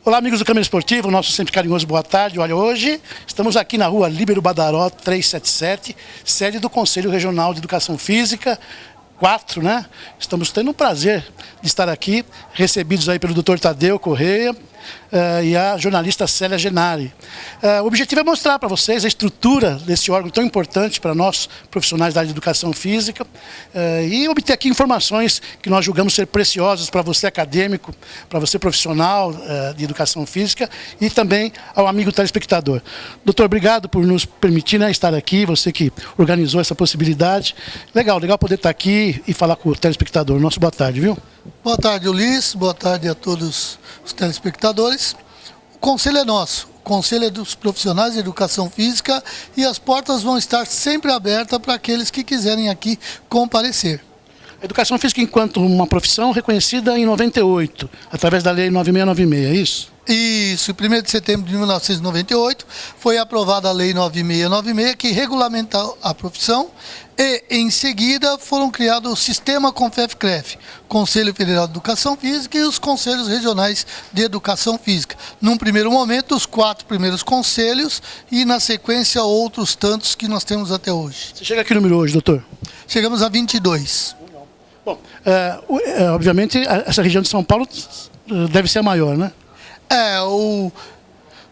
Olá, amigos do Câmara Esportivo, nosso sempre carinhoso boa tarde. Olha, hoje estamos aqui na rua Líbero Badaró 377, sede do Conselho Regional de Educação Física, 4, né? Estamos tendo o prazer de estar aqui, recebidos aí pelo Dr. Tadeu Correia e a jornalista Célia Genari. O objetivo é mostrar para vocês a estrutura desse órgão tão importante para nós, profissionais da área de educação física, e obter aqui informações que nós julgamos ser preciosas para você acadêmico, para você profissional de educação física e também ao amigo telespectador. Doutor, obrigado por nos permitir, né, estar aqui, você que organizou essa possibilidade. Legal poder estar aqui e falar com o telespectador. Nosso boa tarde, viu? Boa tarde, Ulisses. Boa tarde a todos os telespectadores. O conselho é nosso. O conselho é dos profissionais de educação física e as portas vão estar sempre abertas para aqueles que quiserem aqui comparecer. A educação física enquanto uma profissão reconhecida em 98, através da Lei 9696, é isso? Isso, em 1º de setembro de 1998, foi aprovada a Lei 9696, que regulamenta a profissão, e, em seguida, foram criados o Sistema CONFEF-CREF, Conselho Federal de Educação Física e os Conselhos Regionais de Educação Física. Num primeiro momento, os 4 primeiros conselhos e, na sequência, outros tantos que nós temos até hoje. Você chega aqui no número hoje, doutor? Chegamos a 22. Bom, obviamente, essa região de São Paulo deve ser a maior, né?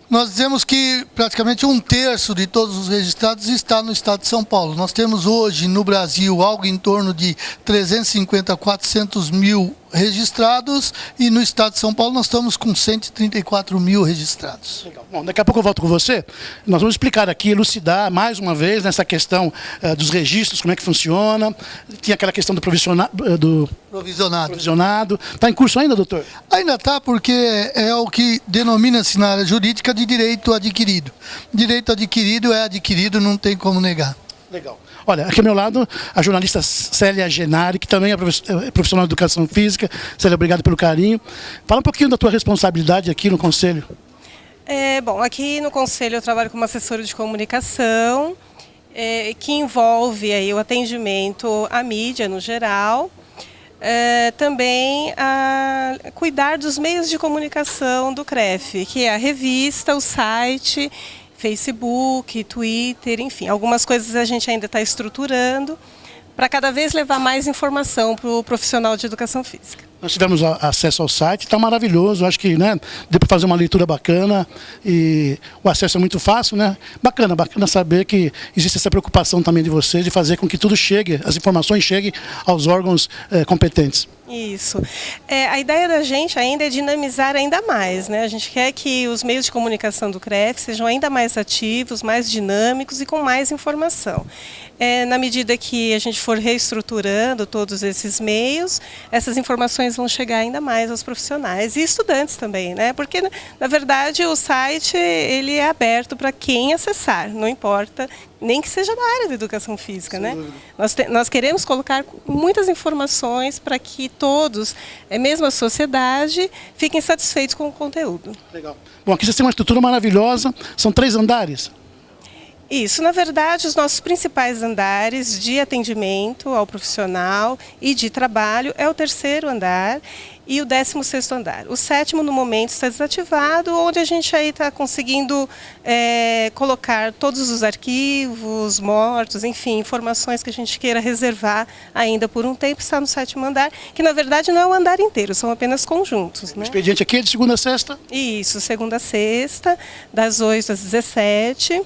Nós dizemos que praticamente 1/3 de todos os registrados está no estado de São Paulo. Nós temos hoje no Brasil algo em torno de 350 a 400 mil registrados e no estado de São Paulo nós estamos com 134 mil registrados. Legal. Bom, daqui a pouco eu volto com você. Nós vamos explicar aqui, elucidar mais uma vez nessa questão dos registros, como é que funciona. Tinha aquela questão do provisionado. Está em curso ainda, doutor? Ainda está, porque é o que denomina-se na área jurídica de direito adquirido. Direito adquirido é adquirido, não tem como negar. Legal. Olha, aqui ao meu lado, a jornalista Célia Genari, que também é profissional de educação física. Célia, obrigado pelo carinho. Fala um pouquinho da tua responsabilidade aqui no Conselho. Bom, aqui no Conselho eu trabalho como assessora de comunicação, que envolve aí o atendimento à mídia no geral, também a cuidar dos meios de comunicação do CREF, que é a revista, o site, Facebook, Twitter, enfim, algumas coisas a gente ainda está estruturando para cada vez levar mais informação para o profissional de educação física. Nós tivemos acesso ao site, está maravilhoso, acho que, né, deu para fazer uma leitura bacana e o acesso é muito fácil, né? Bacana saber que existe essa preocupação também de vocês de fazer com que tudo chegue, as informações cheguem aos órgãos competentes. Isso. A ideia da gente ainda é dinamizar ainda mais, né? A gente quer que os meios de comunicação do CREF sejam ainda mais ativos, mais dinâmicos e com mais informação. Na medida que a gente for reestruturando todos esses meios, essas informações vão chegar ainda mais aos profissionais e estudantes também, né? Porque, na verdade, o site ele é aberto para quem acessar, não importa, nem que seja da área da educação física, né? Nós queremos colocar muitas informações para que todos, mesmo a sociedade, fiquem satisfeitos com o conteúdo. Legal. Bom, aqui vocês têm uma estrutura maravilhosa, são 3 andares. Isso, na verdade, os nossos principais andares de atendimento ao profissional e de trabalho é o 3º andar e o 16º andar. O 7º, no momento, está desativado, onde a gente aí está conseguindo colocar todos os arquivos, mortos, enfim, informações que a gente queira reservar ainda por um tempo, está no 7º andar, que na verdade não é o andar inteiro, são apenas conjuntos. O expediente aqui é de segunda a sexta? Isso, segunda a sexta, das 8 às 17.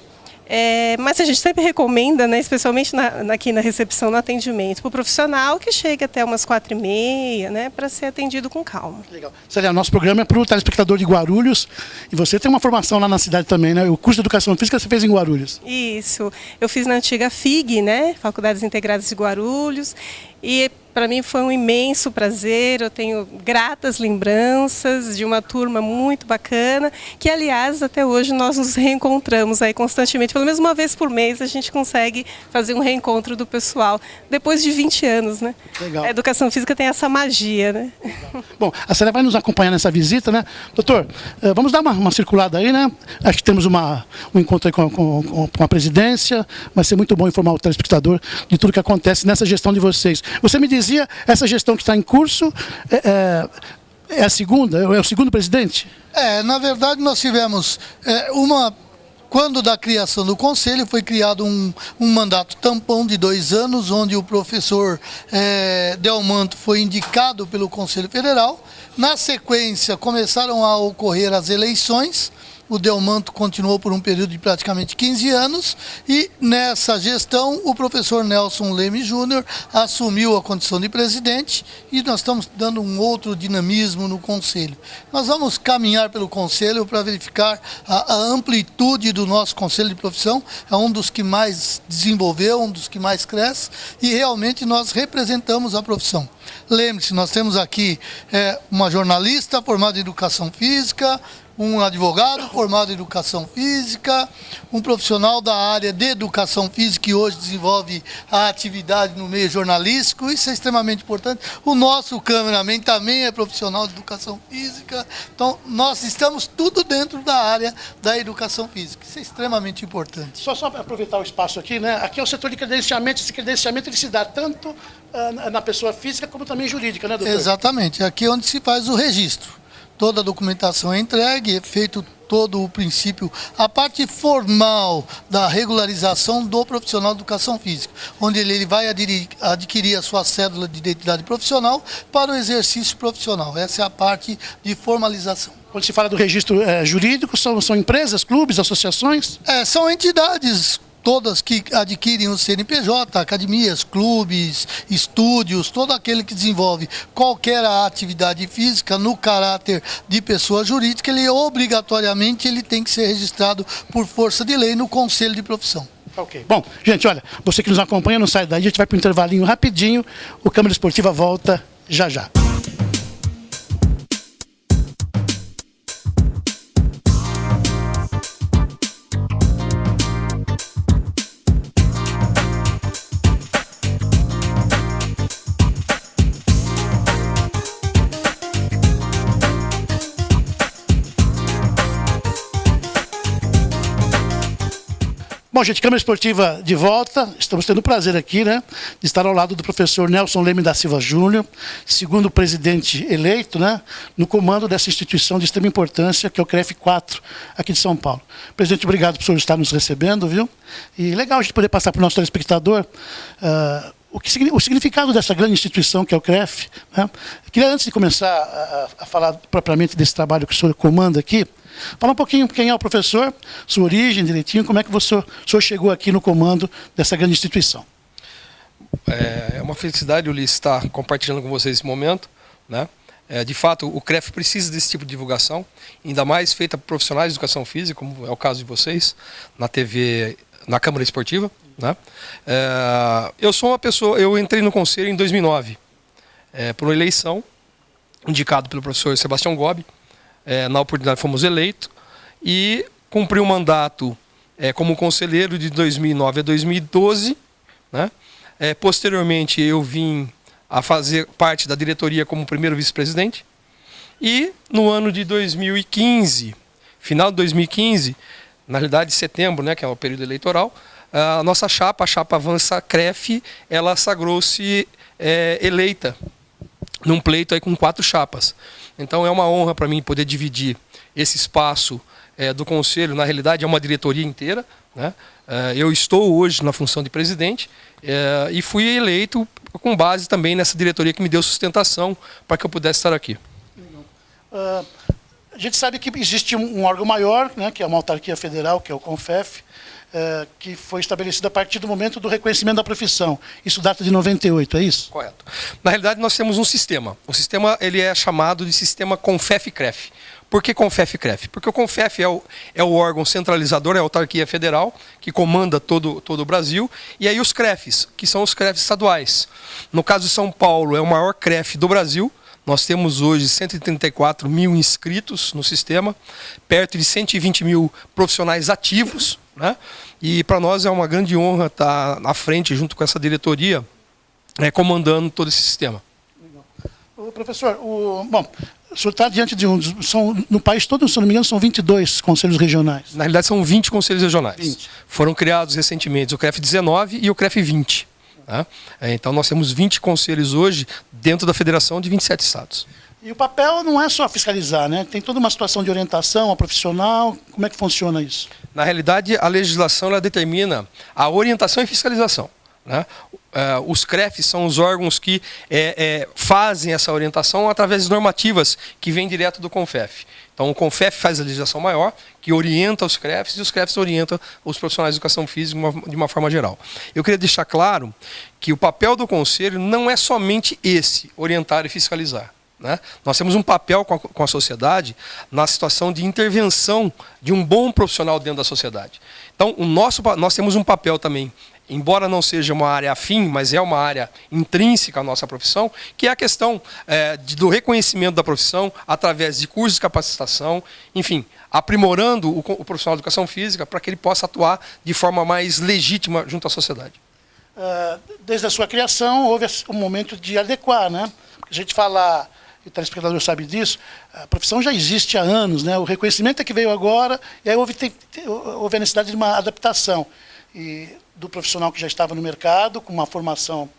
Mas a gente sempre recomenda, né, especialmente aqui na recepção, no atendimento, para o profissional que chegue até umas 4h30, né, para ser atendido com calma. Legal. Célia, nosso programa é para o telespectador de Guarulhos e você tem uma formação lá na cidade também, né? O curso de Educação Física você fez em Guarulhos. Isso. Eu fiz na antiga FIG, né, Faculdades Integradas de Guarulhos, e para mim foi um imenso prazer, eu tenho gratas lembranças de uma turma muito bacana, que aliás até hoje nós nos reencontramos aí constantemente, pelo menos uma vez por mês a gente consegue fazer um reencontro do pessoal, depois de 20 anos, né? Legal. A educação física tem essa magia, né? Legal. Bom, a Célia vai nos acompanhar nessa visita, né? Doutor, vamos dar uma circulada aí, né? Acho que temos um encontro aí com a presidência, vai ser muito bom informar o telespectador de tudo que acontece nessa gestão de vocês. Você me dizia, essa gestão que está em curso É a segunda? É o segundo presidente? Na verdade, nós tivemos quando da criação do Conselho, foi criado um mandato tampão de 2 anos, onde o professor Delmanto foi indicado pelo Conselho Federal. Na sequência, começaram a ocorrer as eleições. O Delmanto continuou por um período de praticamente 15 anos e nessa gestão o professor Nelson Leme Júnior assumiu a condição de presidente e nós estamos dando um outro dinamismo no Conselho. Nós vamos caminhar pelo Conselho para verificar a amplitude do nosso Conselho de Profissão, é um dos que mais desenvolveu, um dos que mais cresce e realmente nós representamos a profissão. Lembre-se, nós temos aqui uma jornalista formada em Educação Física, um advogado formado em Educação Física, um profissional da área de Educação Física que hoje desenvolve a atividade no meio jornalístico, isso é extremamente importante. O nosso cameraman também é profissional de Educação Física, então nós estamos tudo dentro da área da Educação Física, isso é extremamente importante. Só para aproveitar o espaço aqui, né? Aqui é o setor de credenciamento, esse credenciamento ele se dá tanto na pessoa física como também jurídica, né, doutor? Exatamente, aqui é onde se faz o registro. Toda a documentação é entregue, é feito todo o princípio, a parte formal da regularização do profissional de educação física, onde ele vai adquirir a sua cédula de identidade profissional para o exercício profissional. Essa é a parte de formalização. Quando se fala do registro jurídico, são empresas, clubes, associações? São entidades todas que adquirem o CNPJ, academias, clubes, estúdios, todo aquele que desenvolve qualquer atividade física no caráter de pessoa jurídica, ele obrigatoriamente tem que ser registrado por força de lei no Conselho de Profissão. Ok. Bom, gente, olha, você que nos acompanha, não sai daí, a gente vai para um intervalinho rapidinho, o Câmara Esportiva volta já já. Bom, gente, Câmara Esportiva de volta. Estamos tendo o prazer aqui, né, de estar ao lado do professor Nelson Leme da Silva Júnior, segundo presidente eleito, né, no comando dessa instituição de extrema importância, que é o CREF 4, aqui de São Paulo. Presidente, obrigado por estar nos recebendo, viu? E legal a gente poder passar para o nosso telespectador o significado dessa grande instituição que é o CREF. Né? Queria, antes de começar a falar propriamente desse trabalho que o senhor comanda aqui, falar um pouquinho quem é o professor, sua origem direitinho, como é que o senhor chegou aqui no comando dessa grande instituição. É uma felicidade, Ulisses, estar compartilhando com vocês esse momento, né? De fato, o CREF precisa desse tipo de divulgação, ainda mais feita por profissionais de educação física, como é o caso de vocês, na TV, na Câmara Esportiva. Né? Eu sou uma pessoa, eu entrei no conselho em 2009, por uma eleição, indicado pelo professor Sebastião Gobi. Na oportunidade fomos eleitos e cumpri o mandato como conselheiro de 2009 a 2012. Né? Posteriormente eu vim a fazer parte da diretoria como primeiro vice-presidente. E no ano de 2015, final de 2015, na realidade setembro, né, que é o período eleitoral, a nossa chapa, a chapa Avança CREF, ela sagrou-se eleita num pleito aí com 4 chapas. Então é uma honra para mim poder dividir esse espaço do Conselho, na realidade é uma diretoria inteira. Né? Eu estou hoje na função de presidente e fui eleito com base também nessa diretoria que me deu sustentação para que eu pudesse estar aqui. A gente sabe que existe um órgão maior, né, que é uma autarquia federal, que é o CONFEF, que foi estabelecido a partir do momento do reconhecimento da profissão. Isso data de 98, é isso? Correto. Na realidade, nós temos um sistema. O sistema ele é chamado de sistema CONFEF-CREF. Por que CONFEF-CREF? Porque o CONFEF é o órgão centralizador, é a autarquia federal, que comanda todo o Brasil, e aí os CREFs, que são os CREFs estaduais. No caso de São Paulo, é o maior CREF do Brasil. Nós temos hoje 134 mil inscritos no sistema, perto de 120 mil profissionais ativos, né? E para nós é uma grande honra estar na frente, junto com essa diretoria, comandando todo esse sistema. Legal. Professor, bom, o senhor está diante de no país todo, se não me engano, são 22 conselhos regionais. Na realidade, são 20 conselhos regionais. 20. Foram criados recentemente o CREF 19 e o CREF 20. Tá? Então nós temos 20 conselhos hoje dentro da federação de 27 estados. E o papel não é só fiscalizar, né? Tem toda uma situação de orientação ao profissional. Como é que funciona isso? Na realidade, a legislação ela determina a orientação e fiscalização, né? Os CREFs são os órgãos que fazem essa orientação através de normativas que vêm direto do CONFEF. Então, o CONFEF faz a legislação maior, que orienta os CREFs, e os CREFs orientam os profissionais de educação física de uma forma geral. Eu queria deixar claro que o papel do Conselho não é somente esse, orientar e fiscalizar, né? Nós temos um papel com a sociedade na situação de intervenção de um bom profissional dentro da sociedade. Então, nós temos um papel também, embora não seja uma área afim, mas é uma área intrínseca à nossa profissão, que é a questão do reconhecimento da profissão através de cursos de capacitação, enfim, aprimorando o profissional de educação física para que ele possa atuar de forma mais legítima junto à sociedade. Desde a sua criação, houve um momento de adequar, né? A gente fala, e o telespectador sabe disso, a profissão já existe há anos, né? O reconhecimento é que veio agora, e aí houve a necessidade de uma adaptação. E do profissional que já estava no mercado, com uma formação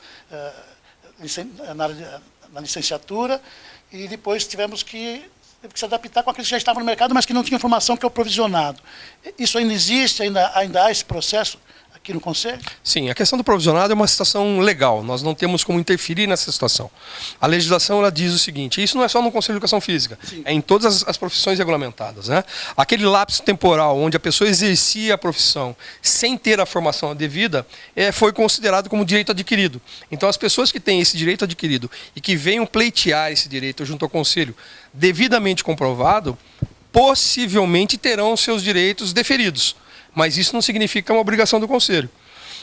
na licenciatura, e depois teve que se adaptar com aqueles que já estavam no mercado, mas que não tinham formação, que é o provisionado. Isso ainda existe, ainda há esse processo aqui no Conselho? Sim, a questão do provisionado é uma situação legal, nós não temos como interferir nessa situação. A legislação ela diz o seguinte, isso não é só no Conselho de Educação Física, sim, é em todas as profissões regulamentadas, né? Aquele lapso temporal onde a pessoa exercia a profissão sem ter a formação devida, foi considerado como direito adquirido. Então as pessoas que têm esse direito adquirido e que venham pleitear esse direito junto ao Conselho devidamente comprovado, possivelmente terão seus direitos deferidos. Mas isso não significa uma obrigação do Conselho.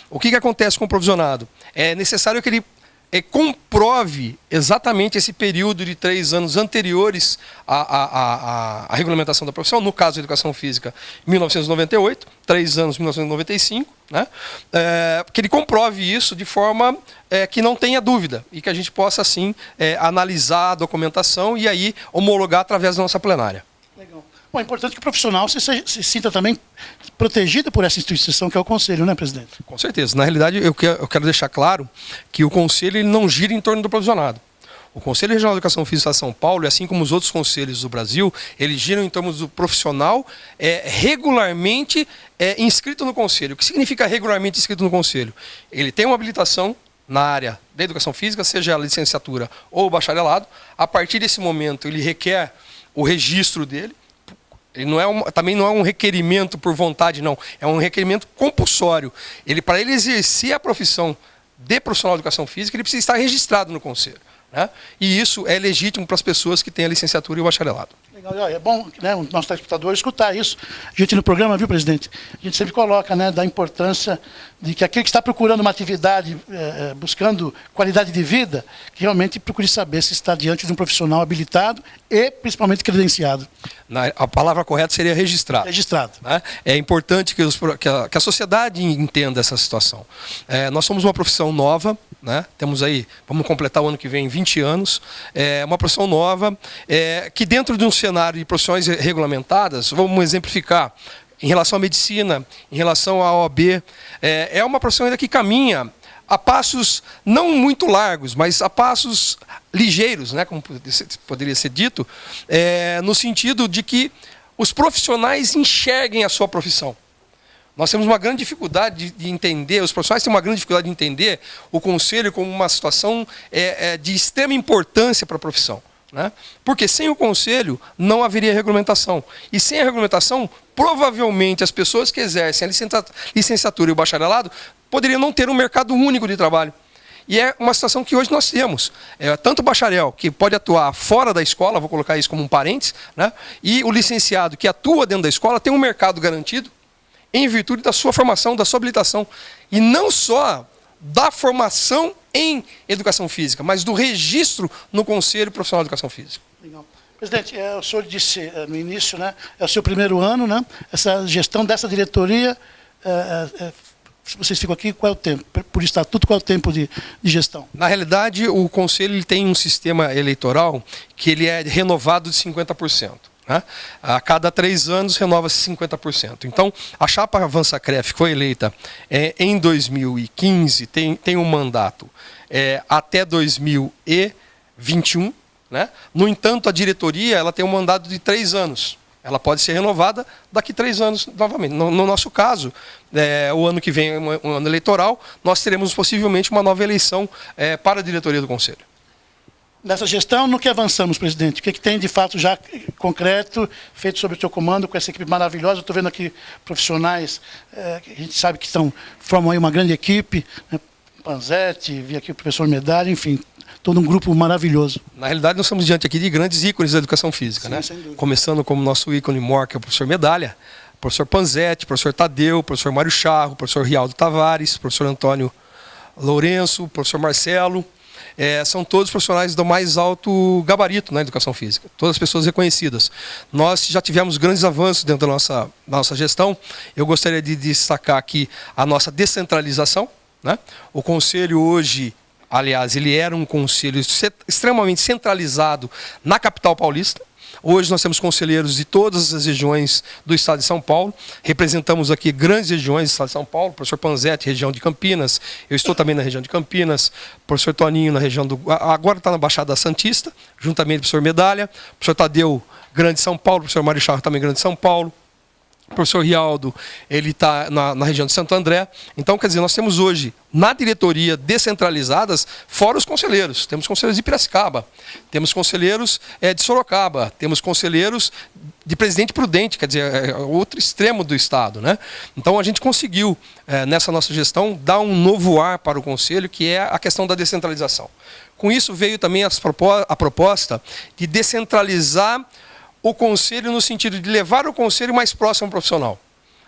O que acontece com o provisionado? É necessário que ele comprove exatamente esse período de 3 anos anteriores à regulamentação da profissão, no caso da educação física, 1998, 3 anos, 1995, né? Que ele comprove isso de forma que não tenha dúvida e que a gente possa, assim, analisar a documentação e aí homologar através da nossa plenária. Legal. Bom, é importante que o profissional se sinta também protegido por essa instituição que é o Conselho, né, presidente? Com certeza. Na realidade, eu quero deixar claro que o Conselho ele não gira em torno do provisionado. O Conselho Regional de Educação Física de São Paulo, assim como os outros conselhos do Brasil, eles giram em torno do profissional regularmente inscrito no Conselho. O que significa regularmente inscrito no Conselho? Ele tem uma habilitação na área da educação física, seja a licenciatura ou o bacharelado. A partir desse momento, ele requer o registro dele. Ele também não é um requerimento por vontade, não. É um requerimento compulsório. Para ele exercer a profissão de profissional de educação física, ele precisa estar registrado no Conselho, né? E isso é legítimo para as pessoas que têm a licenciatura e o bacharelado. Legal, é bom, né, o nosso telespectador escutar isso. A gente no programa, viu, presidente? A gente sempre coloca, né, da importância de que aquele que está procurando uma atividade, buscando qualidade de vida, que realmente procure saber se está diante de um profissional habilitado e principalmente credenciado. A palavra correta seria registrado. Registrado. Né? É importante que a sociedade entenda essa situação. Nós somos uma profissão nova, né? Temos aí, vamos completar o ano que vem 20 anos, uma profissão nova, que dentro de um cenário de profissões regulamentadas, vamos exemplificar, em relação à medicina, em relação à OAB, é uma profissão ainda que caminha a passos não muito largos, mas a passos ligeiros, né, como poderia ser dito, no sentido de que os profissionais enxerguem a sua profissão. Nós temos uma grande dificuldade de entender, os profissionais têm uma grande dificuldade de entender o Conselho como uma situação de extrema importância para a profissão, né? Porque sem o Conselho não haveria regulamentação. E sem a regulamentação, provavelmente as pessoas que exercem a licenciatura e o bacharelado poderiam não ter um mercado único de trabalho. E é uma situação que hoje nós temos. Tanto o bacharel, que pode atuar fora da escola, vou colocar isso como um parênteses, né? E o licenciado, que atua dentro da escola, tem um mercado garantido em virtude da sua formação, da sua habilitação. E não só da formação em educação física, mas do registro no Conselho Profissional de Educação Física. Legal. Presidente, o senhor disse no início, né, é o seu primeiro ano, né, essa gestão dessa diretoria, vocês ficam aqui, qual é o tempo? Por estatuto, qual é o tempo de gestão? Na realidade, o Conselho ele tem um sistema eleitoral que ele é renovado de 50%. Né? A cada 3 anos renova-se 50%. Então, a chapa Avança CREF, que foi eleita em 2015, tem um mandato até 2021, né? No entanto, a diretoria ela tem um mandato de 3 anos. Ela pode ser renovada daqui 3 anos novamente. No nosso caso, o ano que vem é um ano eleitoral, nós teremos possivelmente uma nova eleição para a diretoria do Conselho. Nessa gestão, no que avançamos, presidente? O que tem de fato já concreto, feito sob o seu comando, com essa equipe maravilhosa? Eu estou vendo aqui profissionais, que a gente sabe que formam aí uma grande equipe, né? Panzetti, vi aqui o professor Medalha, enfim, todo um grupo maravilhoso. Na realidade, nós estamos diante aqui de grandes ícones da educação física, Sim, né? sem dúvida. Começando como nosso ícone maior, que é o professor Medalha, professor Panzetti, professor Tadeu, professor Mário Charro, professor Rialdo Tavares, professor Antônio Lourenço, professor Marcelo. São todos profissionais do mais alto gabarito na educação física, todas as pessoas reconhecidas. Nós já tivemos grandes avanços dentro da nossa gestão. Eu gostaria de destacar aqui a nossa descentralização, né? O Conselho hoje, aliás, ele era um conselho extremamente centralizado na capital paulista. Hoje nós temos conselheiros de todas as regiões do estado de São Paulo. Representamos aqui grandes regiões do estado de São Paulo. Professor Panzetti, região de Campinas. Eu estou também na região de Campinas. Professor Toninho na região do... Agora está na Baixada Santista, juntamente com o professor Medalha. Professor Tadeu, Grande São Paulo. Professor Mário Charro, também Grande São Paulo. O professor Rialdo, ele está na região de Santo André. Então, quer dizer, nós temos hoje, na diretoria, descentralizadas, fora os conselheiros. Temos conselheiros de Piracicaba, temos conselheiros de Sorocaba, temos conselheiros de Presidente Prudente, quer dizer, outro extremo do estado, né? Então, a gente conseguiu, nessa nossa gestão, dar um novo ar para o conselho, que é a questão da descentralização. Com isso, veio também a proposta de descentralizar o conselho no sentido de levar o conselho mais próximo ao profissional.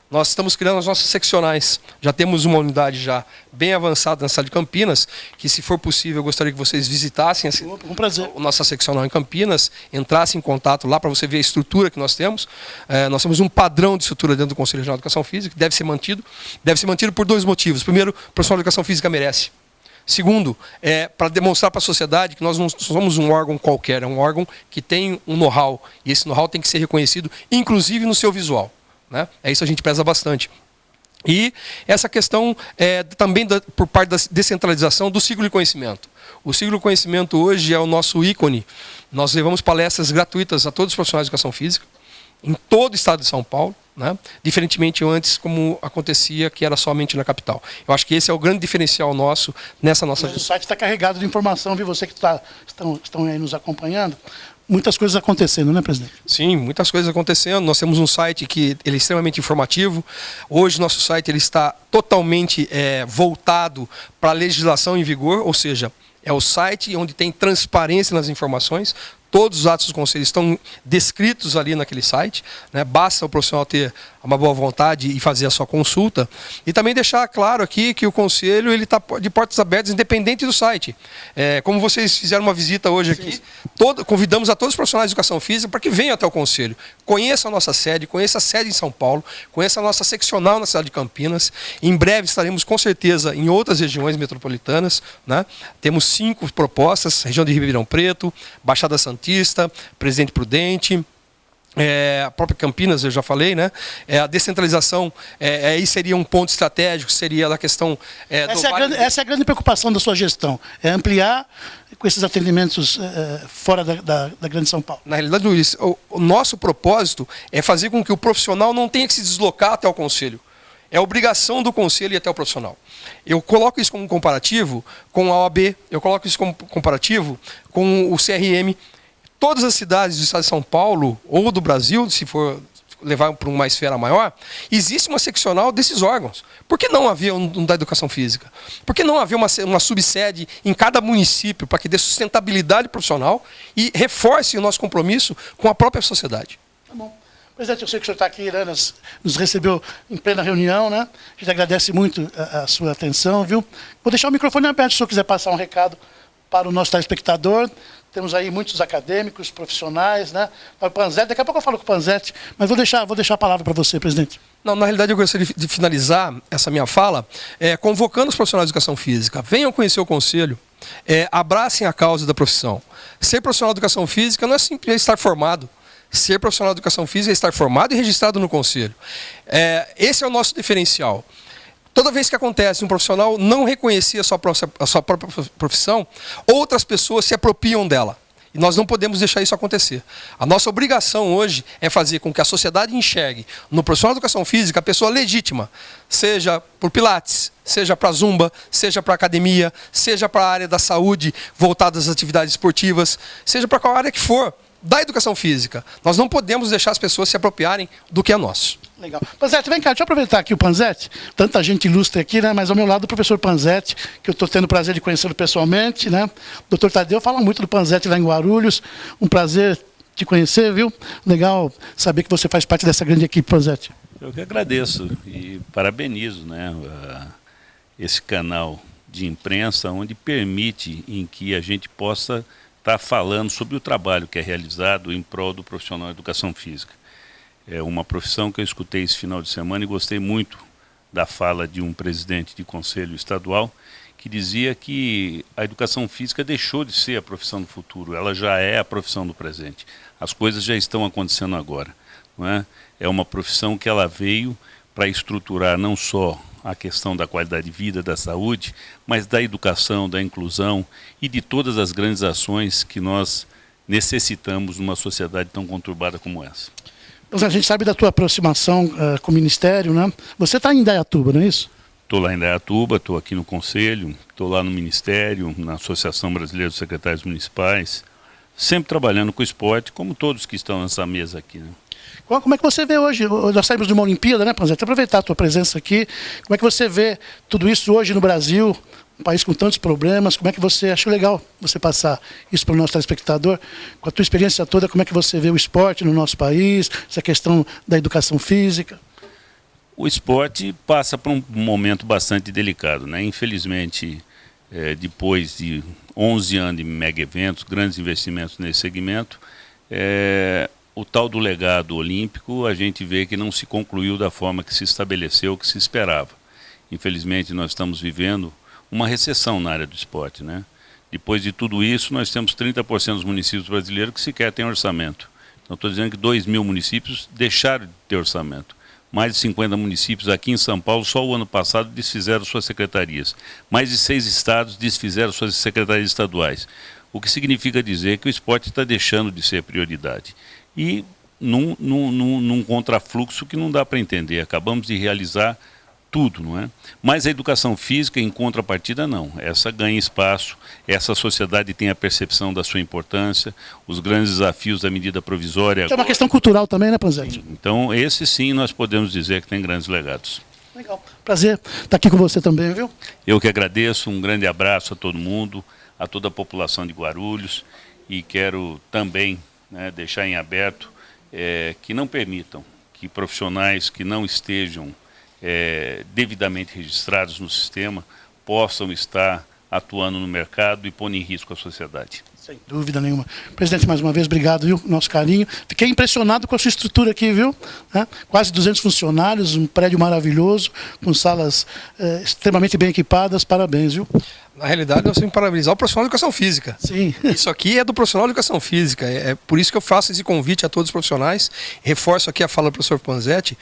Nós estamos criando as nossas seccionais. Já temos uma unidade já bem avançada na cidade de Campinas, que, se for possível, eu gostaria que vocês visitassem a nossa seccional em Campinas, entrassem em contato lá para você ver a estrutura que nós temos. Nós temos um padrão de estrutura dentro do Conselho Regional de Educação Física, que deve ser mantido. Deve ser mantido por 2 motivos. Primeiro, o profissional de educação física merece. Segundo, para demonstrar para a sociedade que nós não somos um órgão qualquer, é um órgão que tem um know-how, e esse know-how tem que ser reconhecido, inclusive no seu visual, né? Isso a gente preza bastante. E essa questão também por parte da descentralização do ciclo de conhecimento. O ciclo de conhecimento hoje é o nosso ícone. Nós levamos palestras gratuitas a todos os profissionais de educação física, em todo o estado de São Paulo, né? Diferentemente antes, como acontecia, que era somente na capital. Eu acho que esse é o grande diferencial nosso nessa nossa gestão. O site está carregado de informação, viu? Você que estão aí nos acompanhando. Muitas coisas acontecendo, né, presidente? Sim, muitas coisas acontecendo. Nós temos um site que ele é extremamente informativo. Hoje nosso site ele está totalmente voltado para a legislação em vigor, ou seja, é o site onde tem transparência nas informações. Todos os atos do conselho estão descritos ali naquele site, né? Basta o profissional ter uma boa vontade e fazer a sua consulta. E também deixar claro aqui que o conselho está de portas abertas, independente do site. Como vocês fizeram uma visita hoje aqui, convidamos a todos os profissionais de educação física para que venham até o conselho. Conheçam a nossa sede, conheçam a sede em São Paulo, conheçam a nossa seccional na cidade de Campinas. Em breve estaremos com certeza em outras regiões metropolitanas, né? Temos 5 propostas: região de Ribeirão Preto, Baixada Santista, Presidente Prudente, a própria Campinas, eu já falei, né? A descentralização, aí seria um ponto estratégico, seria a questão... Essa é a grande preocupação da sua gestão, é ampliar com esses atendimentos fora da Grande São Paulo. Na realidade, Luiz, o nosso propósito é fazer com que o profissional não tenha que se deslocar até o conselho. É obrigação do conselho ir até o profissional. Eu coloco isso como comparativo com a OAB, eu coloco isso como comparativo com o CRM. Todas as cidades do estado de São Paulo, ou do Brasil, se for levar para uma esfera maior, existe uma seccional desses órgãos. Por que não haver um da educação física? Por que não haver uma subsede em cada município para que dê sustentabilidade profissional e reforce o nosso compromisso com a própria sociedade? Tá bom. Presidente, eu sei que o senhor está aqui, né, nos recebeu em plena reunião, né? A gente agradece muito a sua atenção, viu? Vou deixar o microfone aberto se o senhor quiser passar um recado para o nosso telespectador. Temos aí muitos acadêmicos, profissionais, né? O Panzetti, daqui a pouco eu falo com o Panzetti, mas vou deixar a palavra para você, presidente. Não, na realidade eu gostaria de finalizar essa minha fala convocando os profissionais de educação física. Venham conhecer o conselho, abracem a causa da profissão. Ser profissional de educação física não é simplesmente estar formado. Ser profissional de educação física é estar formado e registrado no conselho. Esse é o nosso diferencial. Toda vez que acontece um profissional não reconhecer a sua própria profissão, outras pessoas se apropriam dela. E nós não podemos deixar isso acontecer. A nossa obrigação hoje é fazer com que a sociedade enxergue no profissional de educação física a pessoa legítima, seja por pilates, seja para zumba, seja para academia, seja para a área da saúde voltada às atividades esportivas, seja para qual área que for da educação física. Nós não podemos deixar as pessoas se apropriarem do que é nosso. Legal. Panzetti, vem cá, deixa eu aproveitar aqui o Panzetti. Tanta gente ilustre aqui, né? Mas ao meu lado o professor Panzetti, que eu estou tendo o prazer de conhecê-lo pessoalmente, né? O doutor Tadeu fala muito do Panzetti lá em Guarulhos. Um prazer te conhecer, viu? Legal saber que você faz parte dessa grande equipe, Panzetti. Eu que agradeço e parabenizo, né, esse canal de imprensa onde permite em que a gente possa estar falando sobre o trabalho que é realizado em prol do profissional de educação física. É uma profissão que eu escutei esse final de semana e gostei muito da fala de um presidente de conselho estadual que dizia que a educação física deixou de ser a profissão do futuro, ela já é a profissão do presente. As coisas já estão acontecendo agora, não é? É uma profissão que ela veio para estruturar não só a questão da qualidade de vida, da saúde, mas da educação, da inclusão e de todas as grandes ações que nós necessitamos numa sociedade tão conturbada como essa. A gente sabe da tua aproximação com o Ministério, né? Você está em Indaiatuba, não é isso? Estou lá em Indaiatuba, estou aqui no Conselho, estou lá no Ministério, na Associação Brasileira dos Secretários Municipais, sempre trabalhando com o esporte, como todos que estão nessa mesa aqui, né? Como é que você vê hoje? Nós saímos de uma Olimpíada, né, Panzetti? Aproveitar a tua presença aqui. Como é que você vê tudo isso hoje no Brasil? Um país com tantos problemas. Como é que você achou legal você passar isso para o nosso telespectador? Com a tua experiência toda, como é que você vê o esporte no nosso país? Essa questão da educação física? O esporte passa por um momento bastante delicado, né? Infelizmente, depois de 11 anos de mega eventos, grandes investimentos nesse segmento, o tal do legado olímpico, a gente vê que não se concluiu da forma que se estabeleceu, que se esperava. Infelizmente, nós estamos vivendo uma recessão na área do esporte, né? Depois de tudo isso, nós temos 30% dos municípios brasileiros que sequer têm orçamento. Então, estou dizendo que 2.000 municípios deixaram de ter orçamento. Mais de 50 municípios aqui em São Paulo, só o ano passado, desfizeram suas secretarias. Mais de 6 estados desfizeram suas secretarias estaduais. O que significa dizer que o esporte está deixando de ser prioridade. E num contrafluxo que não dá para entender. Acabamos de realizar tudo, não é? Mas a educação física, em contrapartida, não. Essa ganha espaço, essa sociedade tem a percepção da sua importância, os grandes desafios da medida provisória. É uma questão cultural também, né, Panzetti? Então, esse sim nós podemos dizer que tem grandes legados. Legal. Prazer estar aqui com você também, viu? Eu que agradeço, um grande abraço a todo mundo, a toda a população de Guarulhos, e quero também, né, deixar em aberto que não permitam que profissionais que não estejam devidamente registrados no sistema possam estar atuando no mercado e pondo em risco a sociedade. Sem dúvida nenhuma. Presidente, mais uma vez, obrigado, viu? Nosso carinho. Fiquei impressionado com a sua estrutura aqui, viu? Quase 200 funcionários, um prédio maravilhoso, com salas extremamente bem equipadas. Parabéns, viu? Na realidade, nós temos que parabenizar o profissional de educação física. Sim. Isso aqui é do profissional de educação física. É por isso que eu faço esse convite a todos os profissionais. Reforço aqui a fala do professor Panzetti.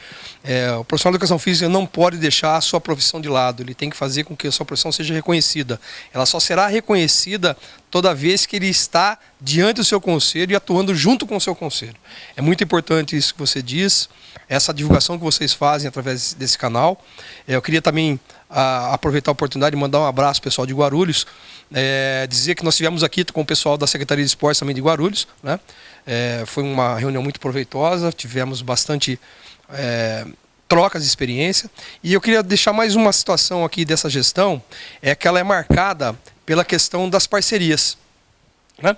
O profissional de educação física não pode deixar a sua profissão de lado. Ele tem que fazer com que a sua profissão seja reconhecida. Ela só será reconhecida toda vez que ele está diante do seu conselho e atuando junto com o seu conselho. É muito importante isso que você diz, essa divulgação que vocês fazem através desse canal. Eu queria também aproveitar a oportunidade de mandar um abraço ao pessoal de Guarulhos, dizer que nós estivemos aqui com o pessoal da Secretaria de Esportes também de Guarulhos, né? Foi uma reunião muito proveitosa, tivemos bastante trocas de experiência, e eu queria deixar mais uma situação aqui dessa gestão, que ela é marcada pela questão das parcerias, né?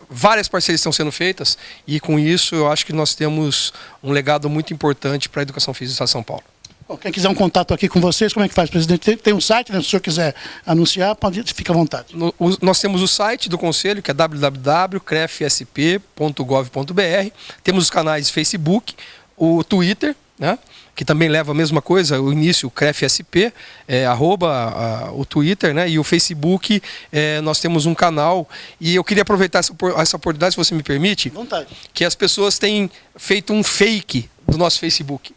Várias parcerias estão sendo feitas, e com isso eu acho que nós temos um legado muito importante para a educação física do Estado de São Paulo. Bom, quem quiser um contato aqui com vocês, como é que faz, presidente? Tem um site, né? Se o senhor quiser anunciar, fica à vontade. Nós temos o site do Conselho, que é www.crefsp.gov.br. Temos os canais Facebook, o Twitter, né, que também leva a mesma coisa, o início, o CREFSP, o Twitter, né, e o Facebook, nós temos um canal. E eu queria aproveitar essa oportunidade, se você me permite, Vontade. que as pessoas têm feito um fake do nosso Facebook.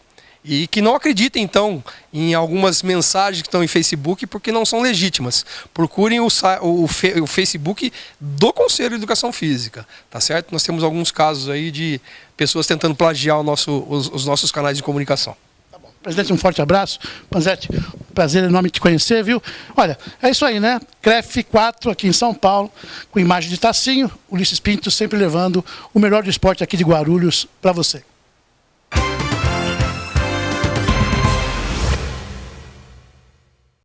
E que não acreditem, então, em algumas mensagens que estão em Facebook, porque não são legítimas. Procurem o Facebook do Conselho de Educação Física, tá certo? Nós temos alguns casos aí de pessoas tentando plagiar os nossos canais de comunicação. Tá bom. Presidente, um forte abraço. Panzetti, prazer enorme te conhecer, viu? Olha, é isso aí, né? CREF 4 aqui em São Paulo, com imagem de Tacinho, Ulisses Pinto sempre levando o melhor do esporte aqui de Guarulhos para você.